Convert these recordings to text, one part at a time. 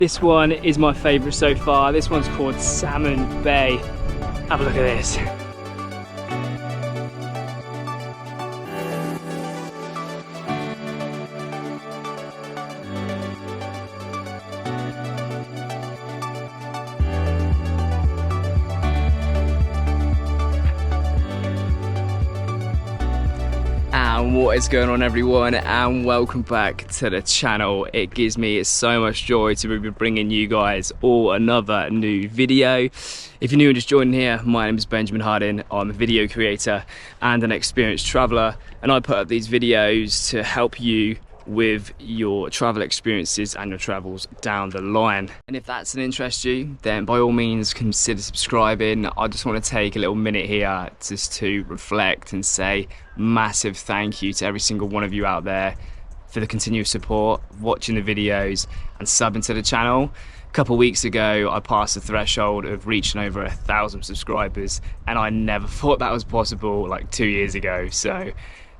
This one is my favourite so far. This one's called Salmon Bay. Have a look at this. And what is going on, everyone, and welcome back to the channel. It gives me so much joy to be bringing you guys all another new video. If you're new and just joining here, my name is Benjamin Harding. I'm a video creator and an experienced traveler, and I put up these videos to help you with your travel experiences and your travels down the line. And if that's an interest to you, then by all means consider subscribing. I just want to take a little minute here just to reflect and say massive thank you to every single one of you out there for the continuous support, watching the videos and subbing to the channel. A couple of weeks ago I passed the threshold of reaching over 1,000 subscribers, and I never thought that was possible like 2 years ago. So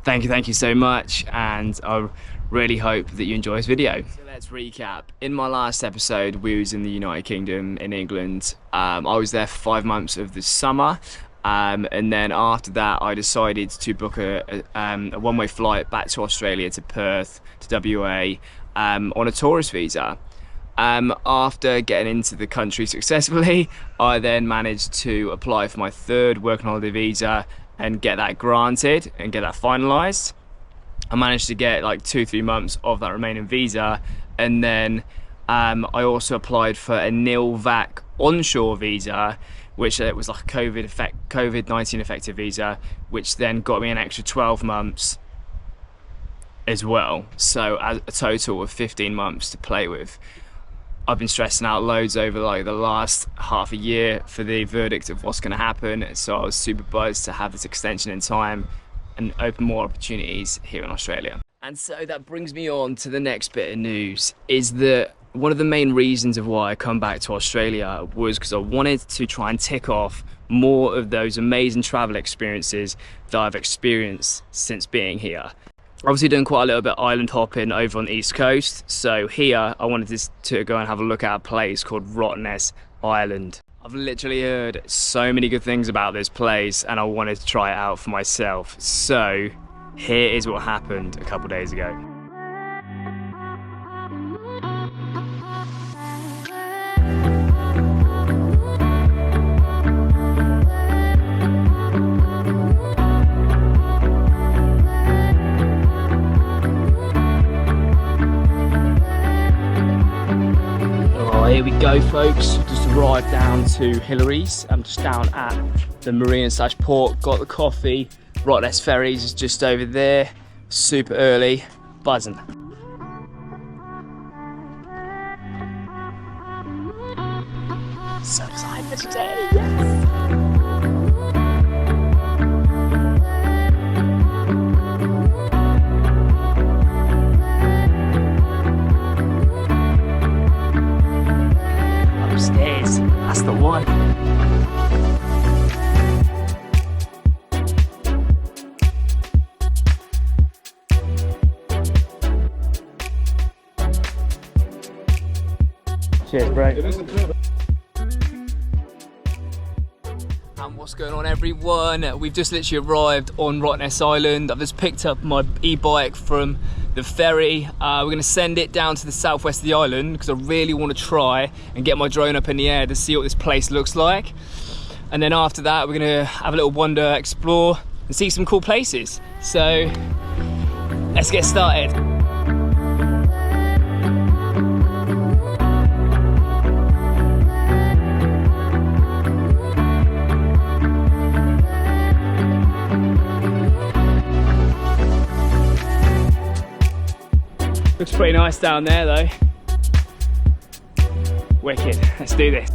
thank you so much, and I really hope that you enjoy this video. So let's recap. In my last episode, we was in the United Kingdom in England. I was there for 5 months of the summer, and then after that I decided to book a one-way flight back to Australia, to Perth, to WA, on a tourist visa. After getting into the country successfully, I then managed to apply for my third working holiday visa and get that granted and get that finalised. I managed to get like 2-3 months of that remaining visa, and then I also applied for a nil VAC onshore visa, which was like a COVID-19 effective visa, which then got me an extra 12 months as well. So a total of 15 months to play with. I've been stressing out loads over like the last half a year for the verdict of what's going to happen, so I was super buzzed to have this extension in time and open more opportunities here in Australia. And so that brings me on to the next bit of news, is that one of the main reasons of why I come back to Australia was because I wanted to try and tick off more of those amazing travel experiences that I've experienced since being here. Obviously doing quite a little bit of island hopping over on the East Coast, so here I wanted to go and have a look at a place called Rottnest Island. I've literally heard so many good things about this place, and I wanted to try it out for myself. So here is what happened a couple days ago. Here we go, folks. Just arrived down to Hillary's. I'm just down at the marina/port. Got the coffee. Rottnest Ferries is just over there. Super early, buzzing. So excited for today. Yes. Upstairs, that's the one. Cheers, bro. And what's going on, everyone? We've just literally arrived on Rottnest Island. I've just picked up my e-bike from the ferry. We're going to send it down to the southwest of the island because I really want to try and get my drone up in the air to see what this place looks like. And then after that, we're going to have a little wander, explore and see some cool places. So let's get started. Looks pretty nice down there though. Wicked, let's do this.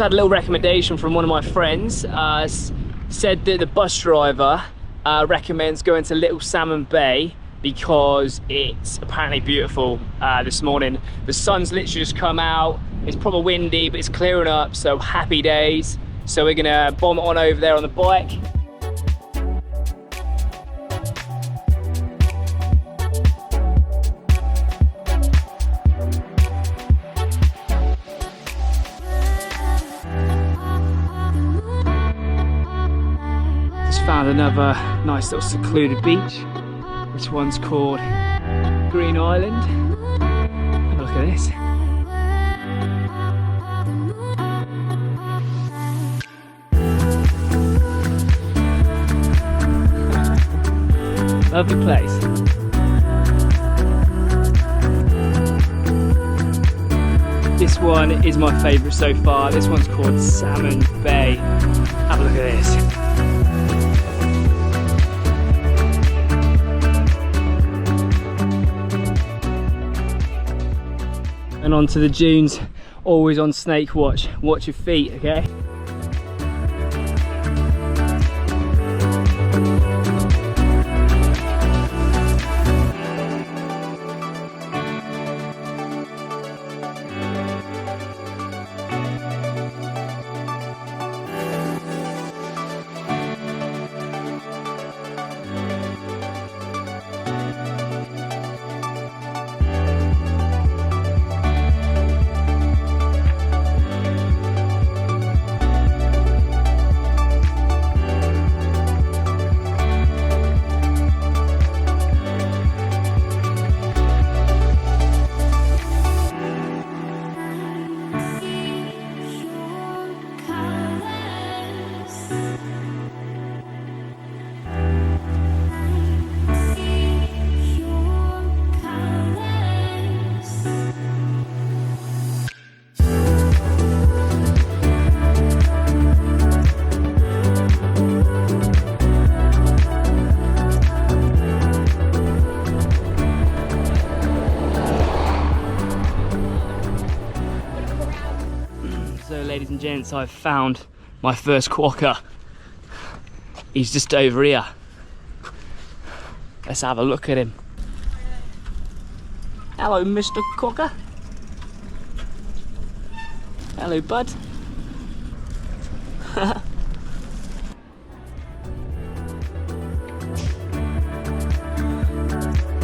also had a little recommendation from one of my friends. Said that the bus driver recommends going to Little Salmon Bay because it's apparently beautiful this morning. The sun's literally just come out. It's probably windy, but it's clearing up, so happy days. So we're gonna bomb it on over there on the bike. Found another nice little secluded beach. This one's called Green Island. Have a look at this. Lovely place. This one is my favourite so far. This one's called Salmon Bay. Have a look at this. And onto the dunes, always on snake watch. Watch your feet, okay? Ladies and gents, I've found my first quokka. He's just over here. Let's have a look at him. Hello, Mr. Quokka. Hello, bud.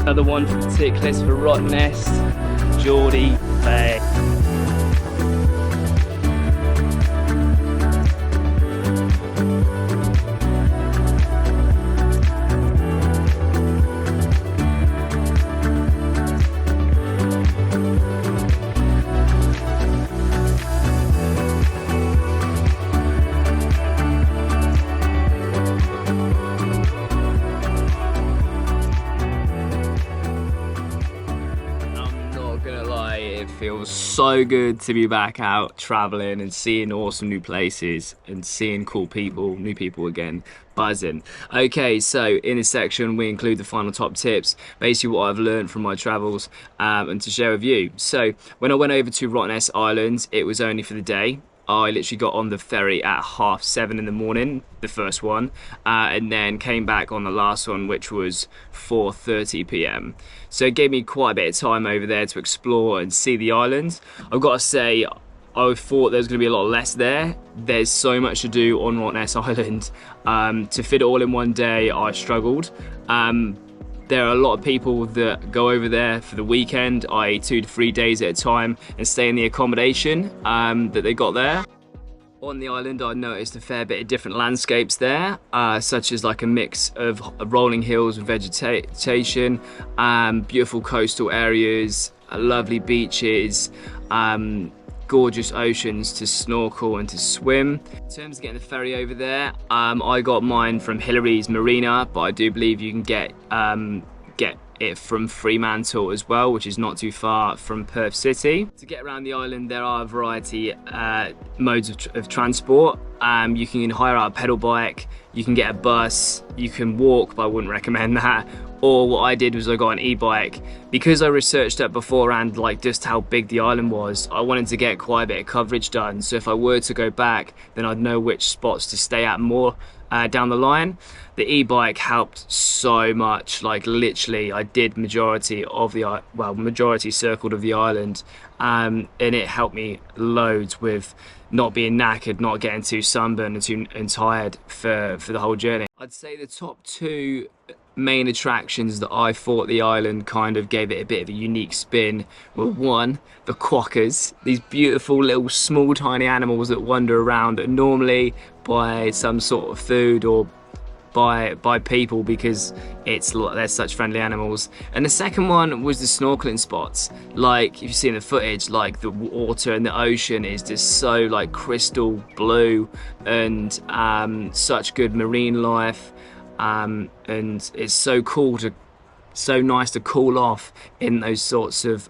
Another one for the tick list for Rottnest, Geordie Bay. Feels so good to be back out traveling and seeing awesome new places and seeing cool people, new people again, buzzing. Okay, so in this section we include the final top tips, basically what I've learned from my travels and to share with you. So when I went over to Rottnest Island, it was only for the day. I literally got on the ferry at 7:30 in the morning, the first one, and then came back on the last one, which was 4:30 p.m. So it gave me quite a bit of time over there to explore and see the island. I've got to say, I thought there was going to be a lot less there. There's so much to do on Rottnest Island. To fit it all in one day, I struggled. There are a lot of people that go over there for the weekend, i.e. 2 to 3 days at a time, and stay in the accommodation that they got there. On the island, I noticed a fair bit of different landscapes there, such as like a mix of rolling hills with vegetation, beautiful coastal areas, lovely beaches, gorgeous oceans to snorkel and to swim. In terms of getting the ferry over there, I got mine from Hillary's Marina, but I do believe you can get it from Fremantle as well, which is not too far from Perth City. To get around the island, there are a variety modes of transport. You can hire out a pedal bike, you can get a bus, you can walk, but I wouldn't recommend that, Or what I did was I got an e-bike. Because I researched that beforehand, like just how big the island was, I wanted to get quite a bit of coverage done. So if I were to go back, then I'd know which spots to stay at more down the line. The e-bike helped so much. Like literally, I did majority circled of the island, and it helped me loads with not being knackered, not getting too sunburned and tired for the whole journey. I'd say the top two main attractions that I thought the island kind of gave it a bit of a unique spin were, one, the quokkas, these beautiful little small tiny animals that wander around that normally buy some sort of food or by people because they're such friendly animals. And the second one was the snorkeling spots. Like if you see in the footage, like the water in the ocean is just so like crystal blue, and such good marine life, and it's so nice to cool off in those sorts of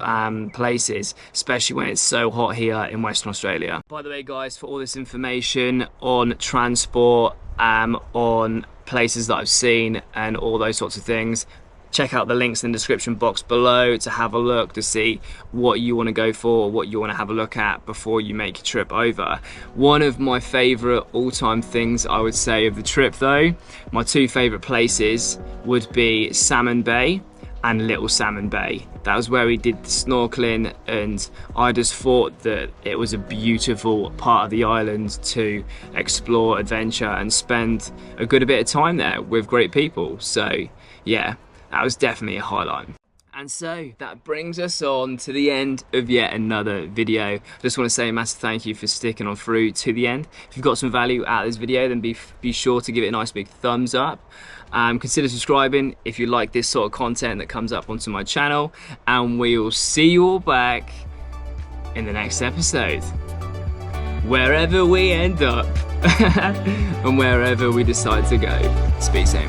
places, especially when it's so hot here in Western Australia. By the way guys, for all this information on transport, on places that I've seen and all those sorts of things, check out the links in the description box below to have a look to see what you want to go for, or what you want to have a look at before you make your trip over. One of my favourite all-time things I would say of the trip though, my two favourite places would be Salmon Bay and Little Salmon Bay. That was where we did the snorkeling, and I just thought that it was a beautiful part of the island to explore, adventure and spend a good bit of time there with great people. So yeah, that was definitely a highlight. And so that brings us on to the end of yet another video. Just want to say a massive thank you for sticking on through to the end. If you've got some value out of this video, then be sure to give it a nice big thumbs up. Consider subscribing if you like this sort of content that comes up onto my channel, and we will see you all back in the next episode, wherever we end up and wherever we decide to go. Speak soon.